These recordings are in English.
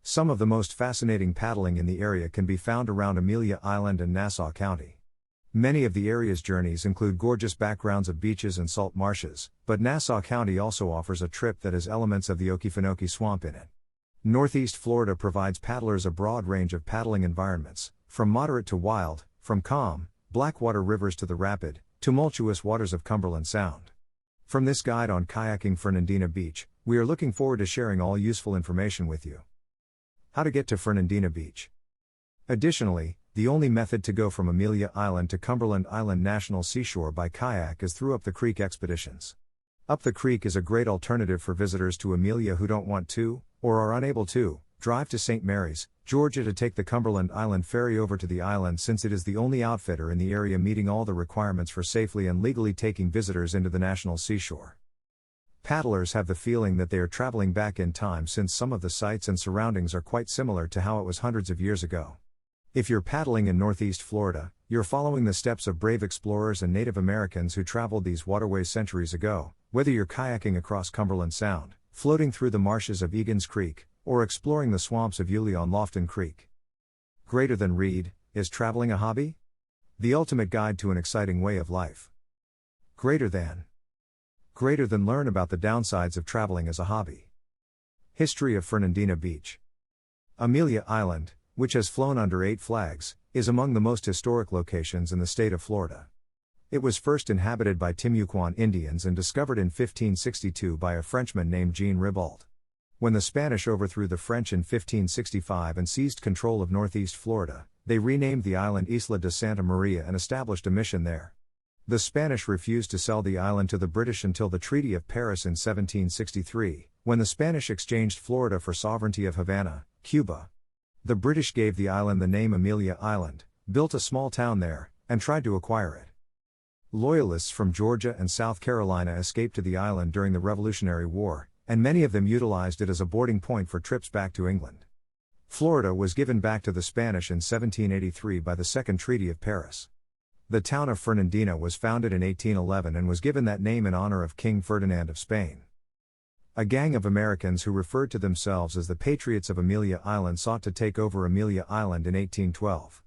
Some of the most fascinating paddling in the area can be found around Amelia Island and Nassau County. Many of the area's journeys include gorgeous backgrounds of beaches and salt marshes, but Nassau County also offers a trip that has elements of the Okefenokee Swamp in it. Northeast Florida provides paddlers a broad range of paddling environments, from moderate to wild, from calm, blackwater rivers to the rapid, tumultuous waters of Cumberland Sound. From this guide on kayaking Fernandina Beach, we are looking forward to sharing all useful information with you. How to get to Fernandina Beach. Additionally, the only method to go from Amelia Island to Cumberland Island National Seashore by kayak is through Up the Creek expeditions. Up the Creek is a great alternative for visitors to Amelia who don't want to, or are unable to, drive to St. Mary's, Georgia to take the Cumberland Island ferry over to the island, since it is the only outfitter in the area meeting all the requirements for safely and legally taking visitors into the national seashore. Paddlers have the feeling that they are traveling back in time, since some of the sights and surroundings are quite similar to how it was hundreds of years ago. If you're paddling in Northeast Florida, you're following the steps of brave explorers and Native Americans who traveled these waterways centuries ago, whether you're kayaking across Cumberland Sound, floating through the marshes of Egan's Creek, or exploring the swamps of Yulee on Lofton Creek. Greater than read, is traveling a hobby? The ultimate guide to an exciting way of life. Greater than learn about the downsides of traveling as a hobby. History of Fernandina Beach. Amelia Island, which has flown under 8 flags, is among the most historic locations in the state of Florida. It was first inhabited by Timucuan Indians and discovered in 1562 by a Frenchman named Jean Ribault. When the Spanish overthrew the French in 1565 and seized control of northeast Florida, they renamed the island Isla de Santa Maria and established a mission there. The Spanish refused to sell the island to the British until the Treaty of Paris in 1763, when the Spanish exchanged Florida for sovereignty of Havana, Cuba. The British gave the island the name Amelia Island, built a small town there, and tried to acquire it. Loyalists from Georgia and South Carolina escaped to the island during the Revolutionary War, and many of them utilized it as a boarding point for trips back to England. Florida was given back to the Spanish in 1783 by the Second Treaty of Paris. The town of Fernandina was founded in 1811 and was given that name in honor of King Ferdinand of Spain. A gang of Americans who referred to themselves as the Patriots of Amelia Island sought to take over Amelia Island in 1812.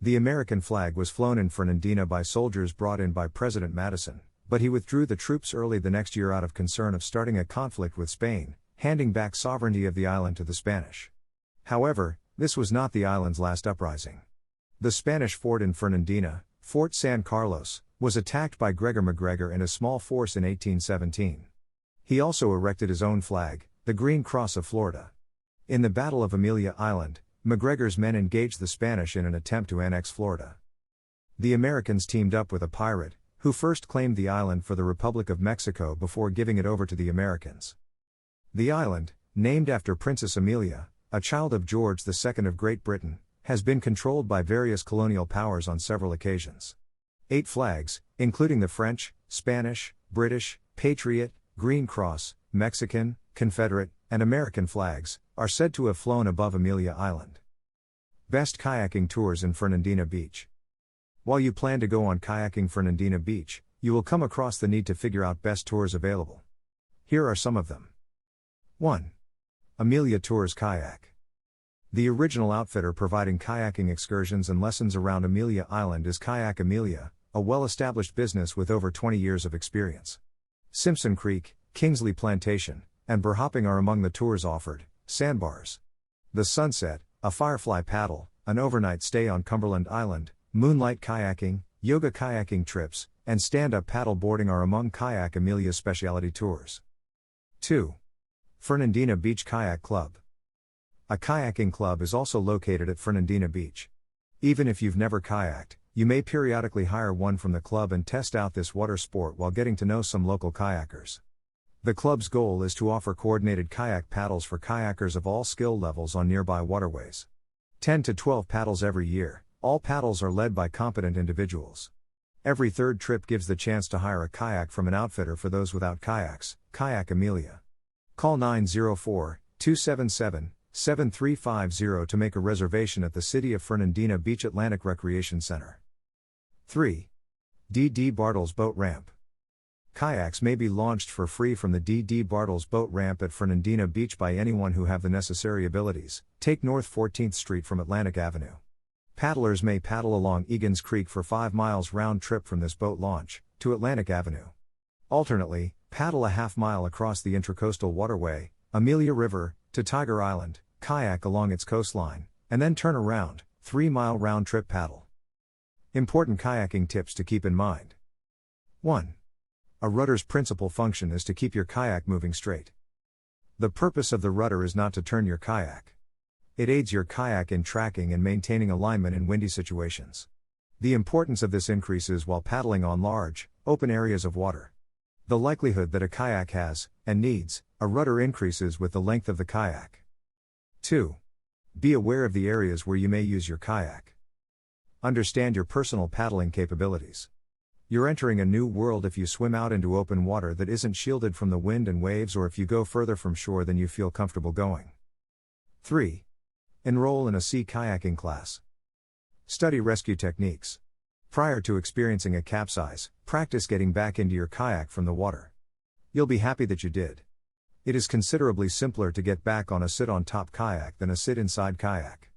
The American flag was flown in Fernandina by soldiers brought in by President Madison, but he withdrew the troops early the next year out of concern of starting a conflict with Spain, handing back sovereignty of the island to the Spanish. However, this was not the island's last uprising. The Spanish fort in Fernandina, Fort San Carlos, was attacked by Gregor MacGregor and a small force in 1817. He also erected his own flag, the Green Cross of Florida. In the Battle of Amelia Island, MacGregor's men engaged the Spanish in an attempt to annex Florida. The Americans teamed up with a pirate, who first claimed the island for the Republic of Mexico before giving it over to the Americans. The island, named after Princess Amelia, a child of George II of Great Britain, has been controlled by various colonial powers on several occasions. 8 flags, including the French, Spanish, British, Patriot, Green Cross, Mexican, Confederate, and American flags, are said to have flown above Amelia Island. Best kayaking tours in Fernandina Beach. While you plan to go on kayaking Fernandina Beach, you will come across the need to figure out best tours available. Here are some of them. 1. Amelia Tours Kayak. The original outfitter providing kayaking excursions and lessons around Amelia Island is Kayak Amelia, a well-established business with over 20 years of experience. Simpson Creek, Kingsley Plantation, and burhopping are among the tours offered. Sandbars. The Sunset, a firefly paddle, an overnight stay on Cumberland Island, moonlight kayaking, yoga kayaking trips, and stand-up paddle boarding are among Kayak Amelia's specialty tours. 2. Fernandina Beach Kayak Club. A kayaking club is also located at Fernandina Beach. Even if you've never kayaked, you may periodically hire one from the club and test out this water sport while getting to know some local kayakers. The club's goal is to offer coordinated kayak paddles for kayakers of all skill levels on nearby waterways. 10 to 12 paddles every year, all paddles are led by competent individuals. Every third trip gives the chance to hire a kayak from an outfitter for those without kayaks. Kayak Amelia. Call 904-277-7350 to make a reservation at the City of Fernandina Beach Atlantic Recreation Center. 3. D.D. Bartles Boat Ramp. Kayaks may be launched for free from the D.D. Bartles boat ramp at Fernandina Beach by anyone who have the necessary abilities. Take North 14th Street from Atlantic Avenue. Paddlers may paddle along Egan's Creek for 5 miles round trip from this boat launch to Atlantic Avenue. Alternately, paddle a half-mile across the Intracoastal Waterway, Amelia River, to Tiger Island, kayak along its coastline, and then turn around, 3-mile round-trip paddle. Important kayaking tips to keep in mind. 1. A rudder's principal function is to keep your kayak moving straight. The purpose of the rudder is not to turn your kayak. It aids your kayak in tracking and maintaining alignment in windy situations. The importance of this increases while paddling on large, open areas of water. The likelihood that a kayak has, and needs, a rudder increases with the length of the kayak. 2. Be aware of the areas where you may use your kayak. Understand your personal paddling capabilities. You're entering a new world if you swim out into open water that isn't shielded from the wind and waves, or if you go further from shore than you feel comfortable going. 3. Enroll in a sea kayaking class. Study rescue techniques. Prior to experiencing a capsize, practice getting back into your kayak from the water. You'll be happy that you did. It is considerably simpler to get back on a sit-on-top kayak than a sit-inside kayak.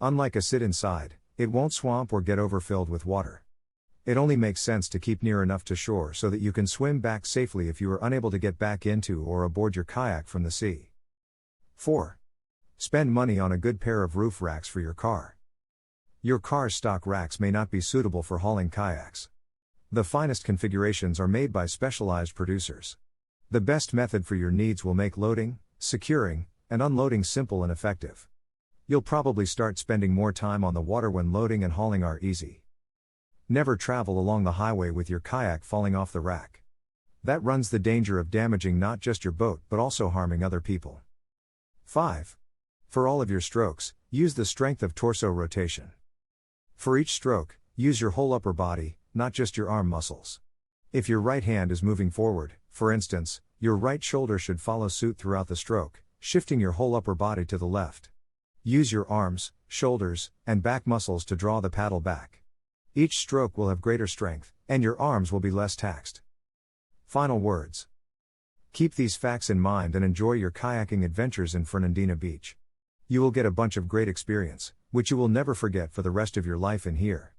Unlike a sit-inside, it won't swamp or get overfilled with water. It only makes sense to keep near enough to shore so that you can swim back safely if you are unable to get back into or aboard your kayak from the sea. 4. Spend money on a good pair of roof racks for your car. Your car's stock racks may not be suitable for hauling kayaks. The finest configurations are made by specialized producers. The best method for your needs will make loading, securing, and unloading simple and effective. You'll probably start spending more time on the water when loading and hauling are easy. Never travel along the highway with your kayak falling off the rack. That runs the danger of damaging not just your boat but also harming other people. 5. For all of your strokes, use the strength of torso rotation. For each stroke, use your whole upper body, not just your arm muscles. If your right hand is moving forward, for instance, your right shoulder should follow suit throughout the stroke, shifting your whole upper body to the left. Use your arms, shoulders, and back muscles to draw the paddle back. Each stroke will have greater strength, and your arms will be less taxed. Final words. Keep these facts in mind and enjoy your kayaking adventures in Fernandina Beach. You will get a bunch of great experience, which you will never forget for the rest of your life in here.